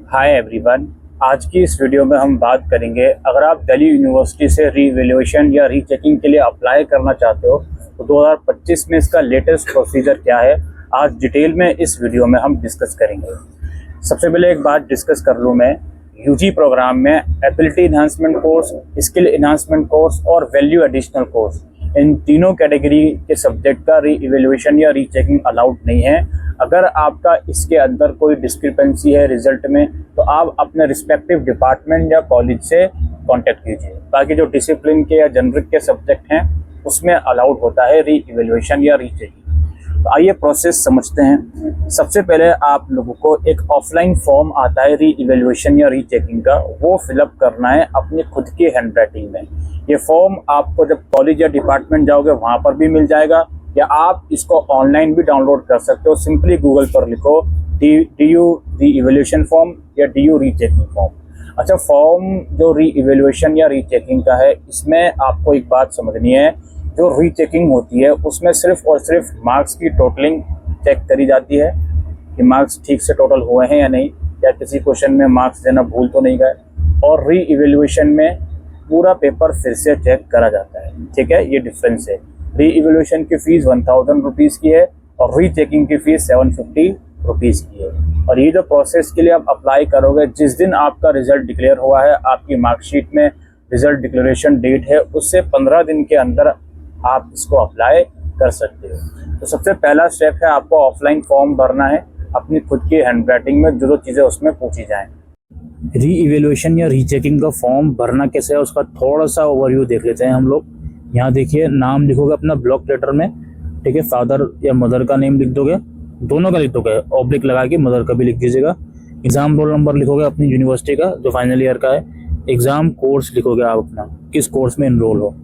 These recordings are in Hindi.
Hi everyone. आज की इस वीडियो में हम बात करेंगे, अगर आप दिल्ली यूनिवर्सिटी से रीवैल्यूएशन या रीचेकिंग के लिए अप्लाई करना चाहते हो तो 2025 में इसका लेटेस्ट प्रोसीजर क्या है, आज डिटेल में इस वीडियो में हम डिस्कस करेंगे। सबसे पहले एक बात डिस्कस कर लूँ मैं, यूजी प्रोग्राम में ability enhancement course, skill enhancement course और वैल्यू एडिशनल कोर्स, इन तीनों कैटेगरी के सब्जेक्ट का रीइवैल्यूएशन या रीचेकिंग अलाउड नहीं है। अगर आपका इसके अंदर कोई डिस्क्रिपेंसी है रिजल्ट में तो आप अपने रिस्पेक्टिव डिपार्टमेंट या कॉलेज से कांटेक्ट कीजिए। बाकी जो डिसिप्लिन के या जनरिक के सब्जेक्ट हैं उसमें अलाउड होता है रीइवैल्यूएशन या रीचेकिंग। तो आइए प्रोसेस समझते हैं। सबसे पहले आप लोगों को एक ऑफलाइन फॉर्म आता है रीइवैल्यूएशन या रीचेकिंग का, वो फिलअप करना है अपनी खुद की हैंडराइटिंग में। ये फॉर्म आपको जब कॉलेज या डिपार्टमेंट जाओगे वहाँ पर भी मिल जाएगा, या आप इसको ऑनलाइन भी डाउनलोड कर सकते हो। सिंपली गूगल पर लिखो DU रीइवैल्यूएशन फॉर्म या DU रीचेकिंग फॉर्म। अच्छा, फॉर्म जो रीइवैल्यूएशन या रीचेकिंग का है, इसमें आपको एक बात समझनी है, जो रीचेकिंग होती है उसमें सिर्फ और सिर्फ मार्क्स की टोटलिंग चेक करी जाती है कि मार्क्स ठीक से टोटल हुए हैं या नहीं, या किसी क्वेश्चन में मार्क्स देना भूल तो नहीं गए। और रीइवैल्यूएशन में पूरा पेपर फिर से चेक करा जाता है। ठीक है, ये डिफरेंस है। रीइवैल्यूएशन की फीस 1000 रुपीज़ की है और रीचेकिंग की फीस 750 रुपीज़ की है। और ये जो प्रोसेस के लिए आप अप्लाई करोगे, जिस दिन आपका रिजल्ट डिक्लेयर हुआ है, आपकी मार्कशीट में रिजल्ट डिक्लेरेशन डेट है, उससे 15 दिन के अंदर आप इसको अप्लाई कर सकते हो। तो सबसे पहला स्टेप है, आपको ऑफलाइन फॉर्म भरना है अपनी खुद की हैंडराइटिंग में, जो चीज़ें उसमें पूछी जाएं। रीइवैल्यूएशन या रीचेकिंग का फॉर्म भरना कैसे है उसका थोड़ा सा ओवरव्यू देख लेते हैं हम लोग। यहाँ देखिए, नाम लिखोगे अपना ब्लॉक लेटर में, ठीक है, फादर या मदर का नेम लिख दोगे, दोनों का लिख दोगे, ऑब्लिक लगा के मदर का भी लिख दीजिएगा। एग्जाम रोल नंबर लिखोगे अपनी यूनिवर्सिटी का जो फाइनल ईयर का है। एग्जाम कोर्स लिखोगे आप अपना, किस कोर्स में इनरोल हो,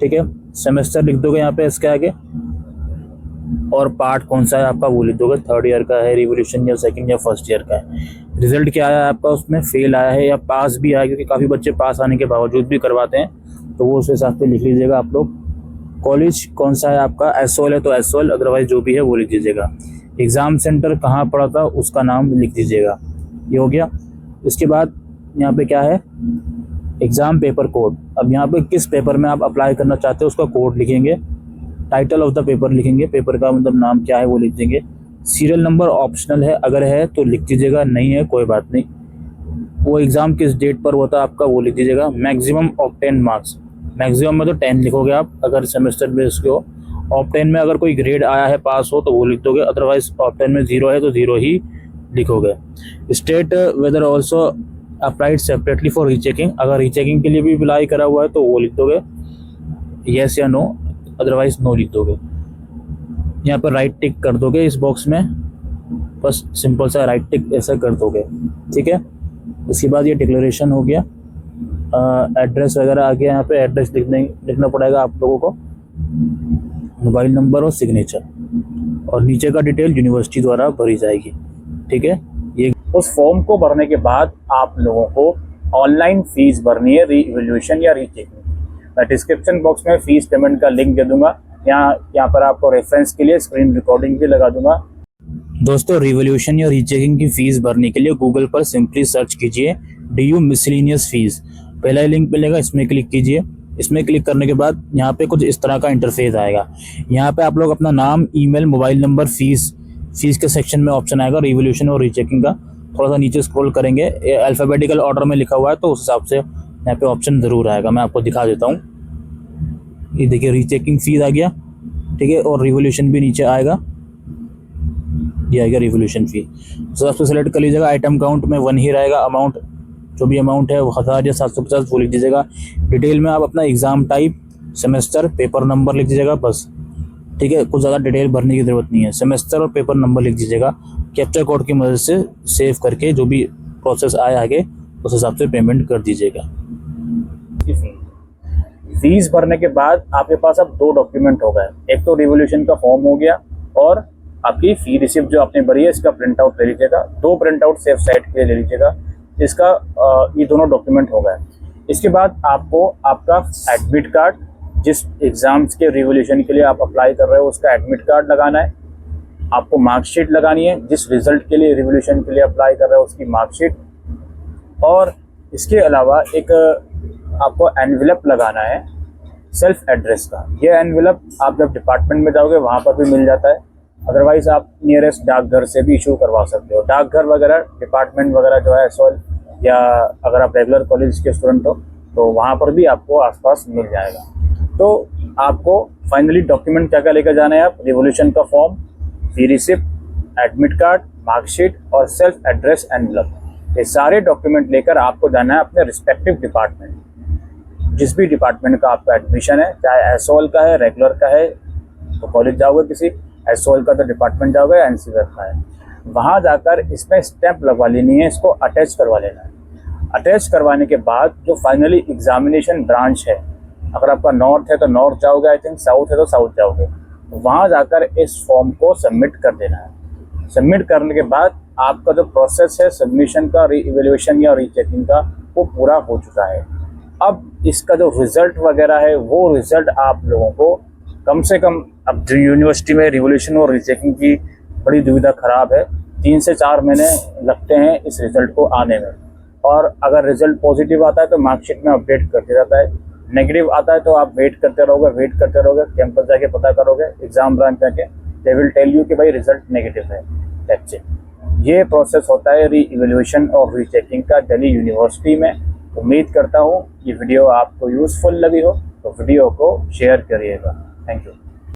ठीक है। सेमेस्टर लिख दोगे यहाँ पे इसके आगे, और पार्ट कौन सा है आपका वो लिख दोगे, थर्ड ईयर का है रिवोल्यूशन या सेकंड या फर्स्ट ईयर का है। रिजल्ट क्या आया है आपका, उसमें फेल आया है या पास भी आया, क्योंकि काफ़ी बच्चे पास आने के बावजूद भी करवाते हैं, तो वो उस हिसाब से लिख लीजिएगा आप लोग। कॉलेज कौन सा है आपका, SOL है तो SOL, अदरवाइज जो भी है वो लिख दीजिएगा। एग्ज़ाम सेंटर कहाँ पड़ा था उसका नाम लिख दीजिएगा। ये हो गया। इसके बाद यहाँ पे क्या है, एग्ज़ाम पेपर कोड। अब यहाँ पे किस पेपर में आप अप्लाई करना चाहते हो उसका कोड लिखेंगे। टाइटल ऑफ द पेपर लिखेंगे, पेपर का मतलब नाम क्या है वो लिख देंगे। सीरियल नंबर ऑप्शनल है, अगर है तो लिख दीजिएगा, नहीं है कोई बात नहीं। वो एग्ज़ाम किस डेट पर होता है आपका वो लिख दीजिएगा। मैक्सिमम ऑब्टेन मार्क्स, मैक्सिमम में तो 10 लिखोगे आप अगर सेमेस्टर बेस के हो। ऑब्टेन में अगर कोई ग्रेड आया है पास हो तो वो लिख दोगे, अदरवाइज ऑब्टेन में 0 है तो 0 ही लिखोगे। State whether also applied separately for rechecking, अगर रीचेकिंग के लिए भी अप्लाई करा हुआ है तो वो लिख दोगे, येस या नो, अदरवाइज नो लिख दोगे। यहाँ पर राइट टिक कर दोगे इस बॉक्स में, बस सिंपल सा राइट टिक ऐसा कर दोगे, ठीक है। उसके बाद ये डिक्लेरेशन हो गया। एड्रेस वगैरह आ गया, यहाँ पे एड्रेस लिखना पड़ेगा आप लोगों को, मोबाइल नंबर और सिग्नेचर, और नीचे का डिटेल यूनिवर्सिटी द्वारा भरी जाएगी, ठीक है। ये उस फॉर्म को भरने के बाद आप लोगों को ऑनलाइन फीस भरनी है रीइवैल्यूएशन या रीचेकिंग। मैं डिस्क्रिप्शन बॉक्स में फीस पेमेंट का लिंक दे दूंगा, यहाँ पर आपको रेफरेंस के लिए स्क्रीन रिकॉर्डिंग भी लगा दूंगा। दोस्तों, रिवोल्यूशन या रीचेकिंग की फीस भरने के लिए गूगल पर सिंपली सर्च कीजिए DU मिसलेनियस फीस, पहला लिंक मिलेगा, इसमें क्लिक कीजिए। इसमें क्लिक करने के बाद यहाँ पे कुछ इस तरह का इंटरफेस आएगा। यहाँ पे आप लोग अपना नाम, ईमेल, मोबाइल नंबर, फीस के सेक्शन में ऑप्शन आएगा रिवोल्यूशन और रीचेकिंग का। थोड़ा सा नीचे स्क्रॉल करेंगे, अल्फ़ाबेटिकल ऑर्डर में लिखा हुआ है तो उस हिसाब से यहाँ पे ऑप्शन ज़रूर आएगा। मैं आपको दिखा देता हूँ, ये देखिए रीचेकिंग फीस आ गया, ठीक है, और रिवोल्यूशन भी नीचे आएगा, ये आएगा रिवोल्यूशन फी। तो आपसे सेलेक्ट कर लीजिएगा। आइटम काउंट में 1 ही रहेगा, अमाउंट जो भी अमाउंट है वो 1000 या 750 वो लिख दीजिएगा। डिटेल में आप अपना exam type, semester, paper number लिख दीजिएगा बस, ठीक है, कुछ ज़्यादा डिटेल भरने की ज़रूरत नहीं है। सेमेस्टर और पेपर नंबर लिख दीजिएगा। कैप्चर कोड की मदद से सेव करके जो भी प्रोसेस आए आगे उस हिसाब से पेमेंट कर दीजिएगा। फीस भरने के बाद आपके पास अब 2 डॉक्यूमेंट हो गए, एक तो रिवोल्यूशन का फॉर्म हो गया और आपकी फी रिसिप्ट जो आपने भरी है इसका प्रिंट आउट ले लीजिएगा। 2 प्रिंट आउट सेफ साइड के लिए ले लीजिएगा। इसका ये दोनों डॉक्यूमेंट हो गए। इसके बाद आपको आपका एडमिट कार्ड, जिस एग्ज़ाम्स के रिवोल्यूशन के लिए आप अप्लाई कर रहे हो उसका एडमिट कार्ड लगाना है। आपको मार्कशीट लगानी है, जिस रिज़ल्ट के लिए रिवोल्यूशन के लिए अप्लाई कर रहे हो उसकी मार्कशीट और इसके अलावा एक आपको एनवेलप लगाना है सेल्फ एड्रेस का। ये एनवेलप आप जब डिपार्टमेंट में जाओगे वहाँ पर भी मिल जाता है, अदरवाइज आप नियरेस्ट डाकघर से भी इशू करवा सकते हो। डाकघर वगैरह डिपार्टमेंट वगैरह जो है एसओएल, या अगर आप रेगुलर कॉलेज के स्टूडेंट हो तो वहाँ पर भी आपको आसपास मिल जाएगा। तो आपको फाइनली डॉक्यूमेंट क्या क्या लेकर जाना है आप, रिवोल्यूशन का फॉर्म, फी रिसिप्ट, एडमिट कार्ड, मार्कशीट और सेल्फ एड्रेस एनवेलप। ये सारे डॉक्यूमेंट लेकर आपको जाना है अपने रिस्पेक्टिव डिपार्टमेंट, जिस भी डिपार्टमेंट का आपका एडमिशन है, चाहे एसओएल का है, रेगुलर का है तो कॉलेज जाओगे किसी, एसओएल का तो डिपार्टमेंट जाओगे, एनसीवेफ का है, वहाँ जाकर इसमें स्टैंप लगवा लेनी है, इसको अटैच करवा लेना है। अटैच करवाने के बाद जो फाइनली एग्जामिनेशन ब्रांच है, अगर आपका नॉर्थ है तो नॉर्थ जाओगे, आई थिंक साउथ है तो साउथ जाओगे, तो वहाँ जाकर इस फॉर्म को सबमिट कर देना है। सबमिट करने के बाद आपका जो प्रोसेस है सबमिशन का, री इवेल्युएशन या रीचेकिंग का, वो पूरा हो चुका है। अब इसका जो रिज़ल्ट वगैरह है वो रिज़ल्ट आप लोगों को कम से कम, अब यूनिवर्सिटी में रिवोल्यूशन और रीचेकिंग की बड़ी दुविधा खराब है, 3 से 4 महीने लगते हैं इस रिज़ल्ट को आने में। और अगर रिज़ल्ट पॉजिटिव आता है तो मार्कशीट में अपडेट करते रहता है, नेगेटिव आता है तो आप वेट करते रहोगे, कैंपस जाके पता करोगे, एग्ज़ाम ब्रांच जाके, दे विल टेल यू कि भाई रिज़ल्ट नेगेटिव है, दैट्स इट। ये प्रोसेस होता है री इवेल्युएशन और रीचेकिंग का दिल्ली यूनिवर्सिटी में। उम्मीद करता हूँ ये वीडियो आपको यूज़फुल लगी हो, तो वीडियो को शेयर करिएगा। Thank you.